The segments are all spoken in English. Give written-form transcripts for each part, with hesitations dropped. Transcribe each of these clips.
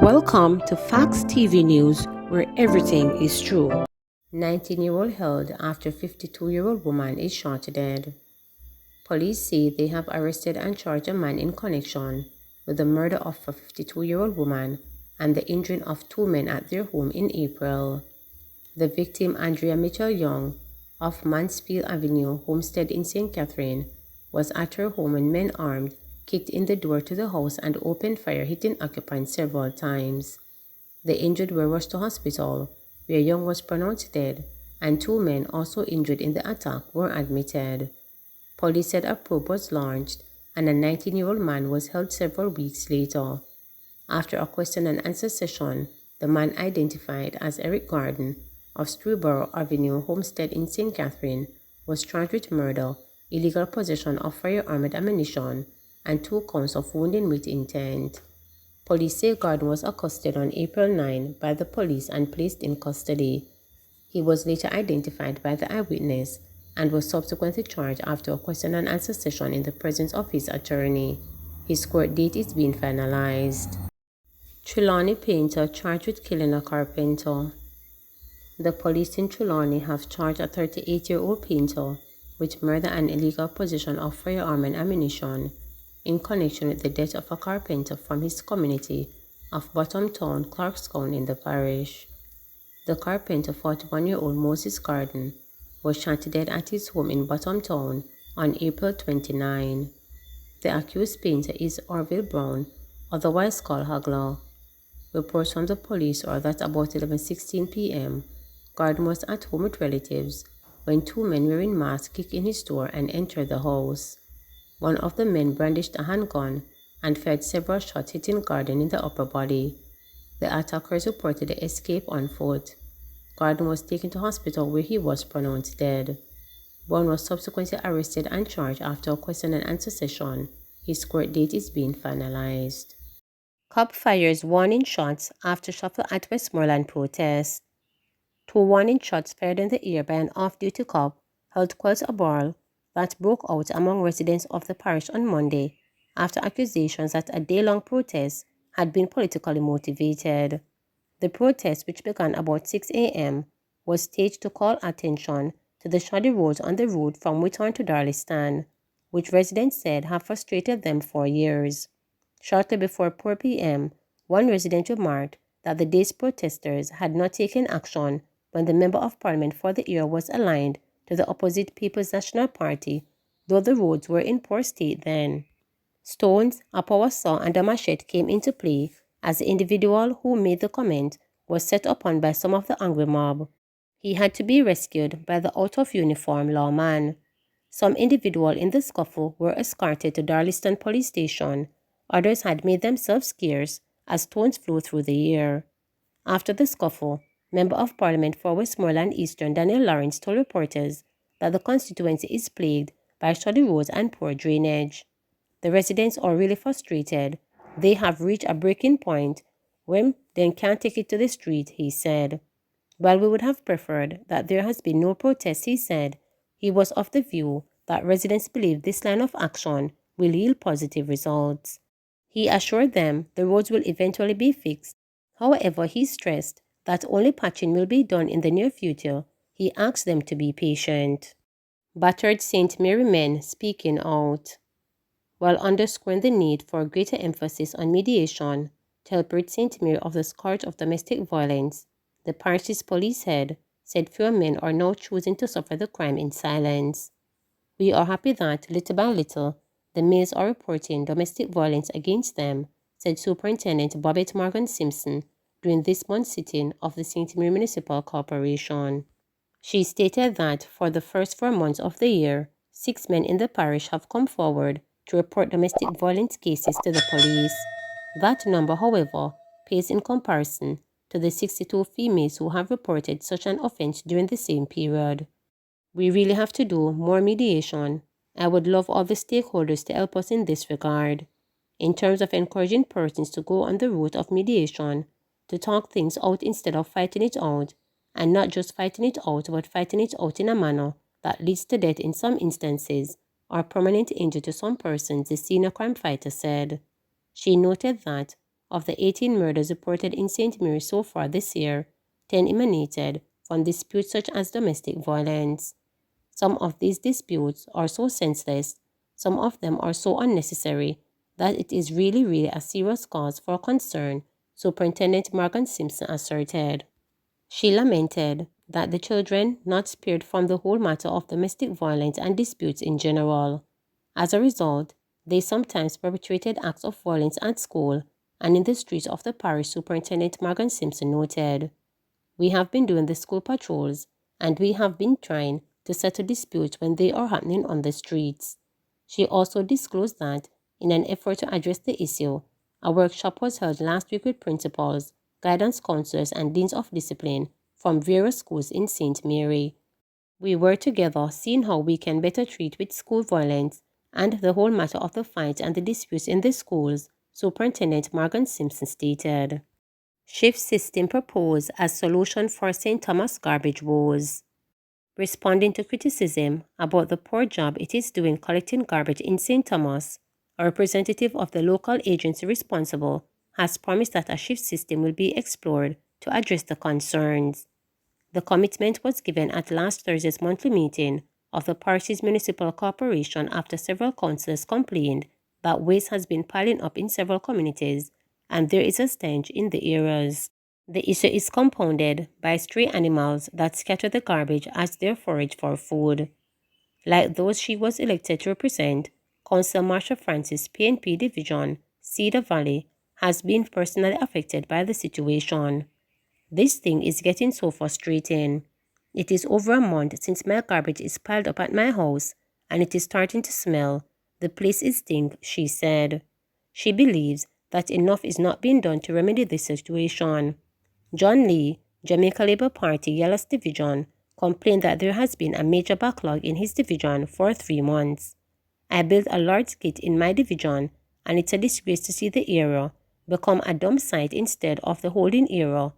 Welcome to Facts TV News, where everything is true. 19-year-old held after 52-year-old woman is shot dead. Police say they have arrested and charged a man in connection with the murder of a 52-year-old woman and the injuring of two men at their home in April. The victim, Andrea Mitchell Young, of Mansfield Avenue, Homestead in St. Catherine, was at her home when men armed kicked in the door to the house and opened fire, hitting occupants several times. The injured were rushed to hospital, where Young was pronounced dead, and two men also injured in the attack were admitted. Police said a probe was launched, and a 19-year-old man was held several weeks later. After a question and answer session, the man, identified as Eric Garden of Stewborough Avenue, Homestead in St. Catherine, was charged with murder, illegal possession of firearmed ammunition, and 2 counts of wounding with intent. Police say Garden was accosted on April 9 by the police and placed in custody. He was later identified by the eyewitness and was subsequently charged after a question and answer session in the presence of his attorney. His court date is being finalized. Trelawney painter charged with killing a carpenter. The police in Trelawney have charged a 38-year-old painter with murder and illegal possession of firearm and ammunition in connection with the death of a carpenter from his community of Bottom Town, Clarkstown in the parish. The carpenter, 41-year-old Moses Garden, was shot dead at his home in Bottom Town on April 29. The accused painter is Orville Brown, otherwise called Hagler. Reports from the police are that about 11:16 p.m., Garden was at home with relatives when two men wearing masks kicked in his door and entered the house. One of the men brandished a handgun and fired several shots, hitting Garden in the upper body. The attackers reported the escape on foot. Garden was taken to hospital where he was pronounced dead. Brown was subsequently arrested and charged after a question and answer session. His court date is being finalized. Cop fires warning shots after shuffle at Westmoreland protest. 2 warning shots fired in the air by an off-duty cop held quite a brawl that broke out among residents of the parish on Monday after accusations that a day-long protest had been politically motivated. The protest, which began about 6 a.m., was staged to call attention to the shoddy roads on the road from Whitthorn to Darlistan, which residents said have frustrated them for years. Shortly before 4 p.m., one resident remarked that the day's protesters had not taken action when the Member of Parliament for the area was aligned to the opposite People's National Party, though the roads were in poor state then. Stones, a power saw and a machete came into play as the individual who made the comment was set upon by some of the angry mob. He had to be rescued by the out-of-uniform lawman. Some individuals in the scuffle were escorted to Darliston Police Station. Others had made themselves scarce as stones flew through the air. After the scuffle, Member of Parliament for Westmoreland Eastern Daniel Lawrence told reporters that the constituency is plagued by shoddy roads and poor drainage. The residents are really frustrated. They have reached a breaking point when they can't take it to the street, he said. While we would have preferred that there has been no protest, he said, he was of the view that residents believe this line of action will yield positive results. He assured them the roads will eventually be fixed. However, he stressed that only patching will be done in the near future. He asked them to be patient. Battered St. Mary men speaking out. While underscoring the need for greater emphasis on mediation to help rid St. Mary of the scourge of domestic violence, the parish's police head said fewer men are now choosing to suffer the crime in silence. We are happy that, little by little, the males are reporting domestic violence against them, said Superintendent Bobette Morgan Simpson during this month's sitting of the St. Mary Municipal Corporation. She stated that for the first 4 months of the year, 6 men in the parish have come forward to report domestic violence cases to the police. That number, however, pales in comparison to the 62 females who have reported such an offense during the same period. We really have to do more mediation. I would love all the stakeholders to help us in this regard. In terms of encouraging persons to go on the route of mediation, to talk things out instead of fighting it out, and not just fighting it out but fighting it out in a manner that leads to death in some instances or permanent injury to some persons, the senior crime fighter said. She noted that Of the 18 murders reported in St. Mary so far this year, 10 emanated from disputes such as domestic violence. Some of these disputes are so senseless, some of them are so unnecessary, that it is really a serious cause for concern, Superintendent Morgan Simpson asserted. She lamented that the children not spared from the whole matter of domestic violence and disputes in general. As a result, they sometimes perpetrated acts of violence at school and in the streets of the parish, Superintendent Morgan Simpson noted. We have been doing the school patrols, and we have been trying to settle disputes when they are happening on the streets. She also disclosed that, in an effort to address the issue, a workshop was held last week with principals, guidance counselors, and deans of discipline from various schools in St. Mary. We were together seeing how we can better treat with school violence and the whole matter of the fights and the disputes in the schools, Superintendent Morgan Simpson stated. Shift system proposed as solution for St. Thomas garbage woes. Responding to criticism about the poor job it is doing collecting garbage in St. Thomas, a representative of the local agency responsible has promised that a shift system will be explored to address the concerns. The commitment was given at last Thursday's monthly meeting of the parish's municipal corporation after several councillors complained that waste has been piling up in several communities and there is a stench in the areas. The issue is compounded by stray animals that scatter the garbage as they forage for food. Like those she was elected to represent, Councillor Marsha Francis, PNP Division, Cedar Valley, has been personally affected by the situation. This thing is getting so frustrating. It is over a month since my garbage is piled up at my house and it is starting to smell. The place is stink, she said. She believes that enough is not being done to remedy this situation. John Lee, Jamaica Labour Party Yellows Division, complained that there has been a major backlog in his division for 3 months. I built a large skid in my division and it's a disgrace to see the area become a dump site instead of the holding area.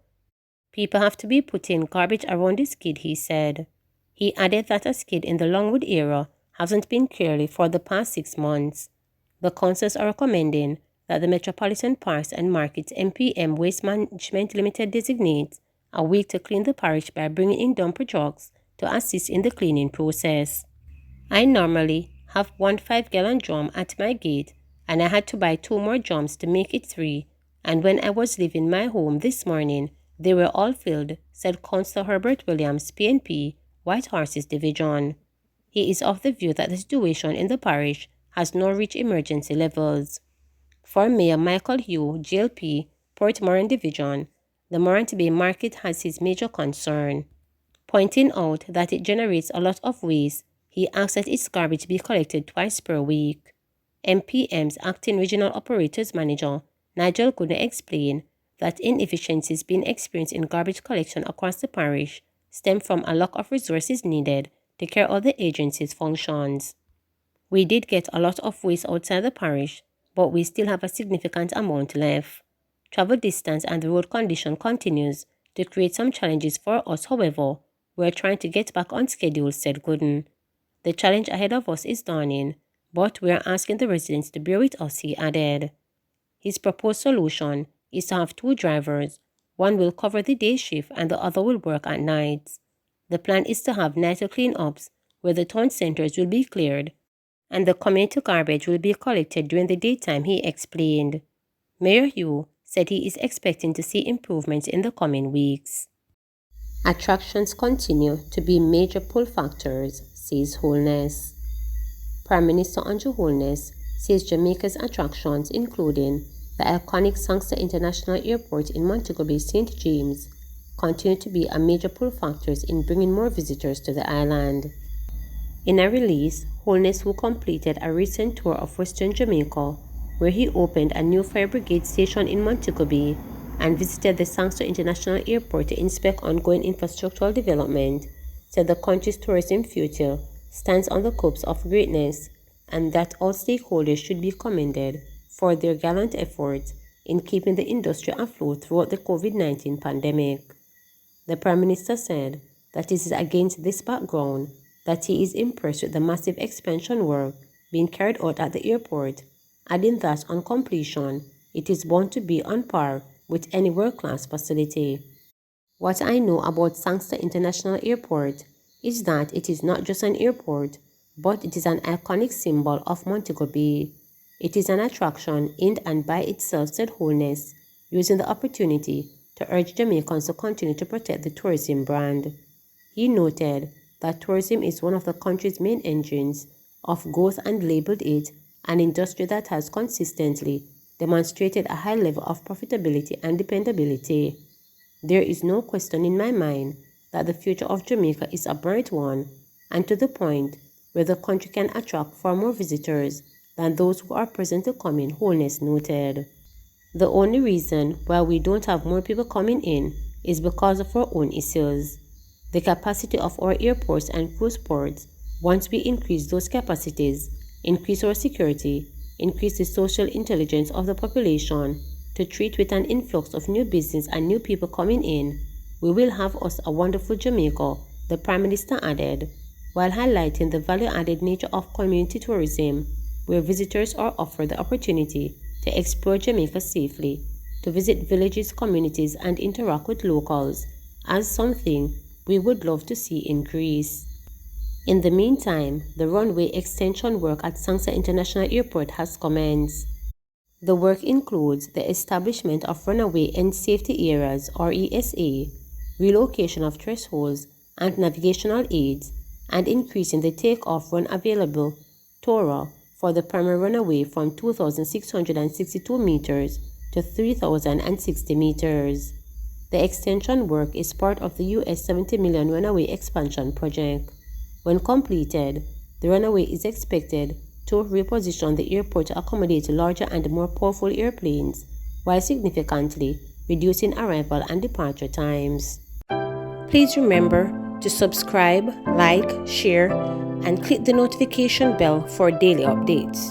People have to be putting garbage around the skid, he said. He added that a skid in the Longwood area hasn't been clearly for the past 6 months. The councils are recommending that the Metropolitan Parks and Markets MPM Waste Management Limited designates a week to clean the parish by bringing in dumper trucks to assist in the cleaning process. I normally have 1 5-gallon drum at my gate and I had to buy 2 more drums to make it 3, and when I was leaving my home this morning, they were all filled, said Councillor Herbert Williams, PNP, White Horses Division. He is of the view that the situation in the parish has now reached emergency levels. For Mayor Michael Hugh, JLP, Port Moran Division, the Morant Bay Market has his major concern. Pointing out that it generates a lot of waste, he asks that its garbage be collected twice per week. MPM's Acting Regional Operators Manager, Nigel Gooden, explained that inefficiencies being experienced in garbage collection across the parish stem from a lack of resources needed to carry out the agency's functions. We did get a lot of waste outside the parish, but we still have a significant amount left. Travel distance and the road condition continues to create some challenges for us. However, we're trying to get back on schedule, said Gooden. The challenge ahead of us is daunting, but we're asking the residents to bear with us, he added. His proposed solution is to have 2 drivers. One will cover the day shift and the other will work at nights. The plan is to have nighter clean-ups where the town centers will be cleared and the community garbage will be collected during the daytime, he explained. Mayor Hugh said he is expecting to see improvements in the coming weeks. Attractions continue to be major pull factors, says Holness. Prime Minister Andrew Holness says Jamaica's attractions, including the iconic Sangster International Airport in Montego Bay, St. James, continue to be a major pull factors in bringing more visitors to the island. In a release, Holness, who completed a recent tour of Western Jamaica, where he opened a new fire brigade station in Montego Bay and visited the Sangster International Airport to inspect ongoing infrastructural development, said the country's tourism future stands on the cusp of greatness and that all stakeholders should be commended for their gallant efforts in keeping the industry afloat throughout the COVID-19 pandemic. The Prime Minister said that it is against this background that he is impressed with the massive expansion work being carried out at the airport, adding that on completion, it is bound to be on par with any world-class facility. What I know about Sangster International Airport is that it is not just an airport, but it is an iconic symbol of Montego Bay. It is an attraction in and by itself, said Holness, using the opportunity to urge Jamaicans to continue to protect the tourism brand. He noted that tourism is one of the country's main engines of growth and labeled it an industry that has consistently demonstrated a high level of profitability and dependability. There is no question in my mind that the future of Jamaica is a bright one, and to the point where the country can attract far more visitors than those who are presently coming, Holness noted. The only reason why we don't have more people coming in is because of our own issues. The capacity of our airports and cruise ports, once we increase those capacities, increase our security, increase the social intelligence of the population, to treat with an influx of new business and new people coming in, we will have us a wonderful Jamaica, the Prime Minister added, while highlighting the value-added nature of community tourism, where visitors are offered the opportunity to explore Jamaica safely, to visit villages, communities, and interact with locals, as something we would love to see increase. In the meantime, the runway extension work at Sangster International Airport has commenced. The work includes the establishment of runway end safety areas or ESA, relocation of thresholds and navigational aids, and increasing the takeoff run available TORA for the primary runway from 2,662 meters to 3,060 meters. The extension work is part of the US $70 million runway expansion project. When completed, the runway is expected to reposition the airport to accommodate larger and more powerful airplanes, while significantly reducing arrival and departure times. Please remember to subscribe, like, share, and click the notification bell for daily updates.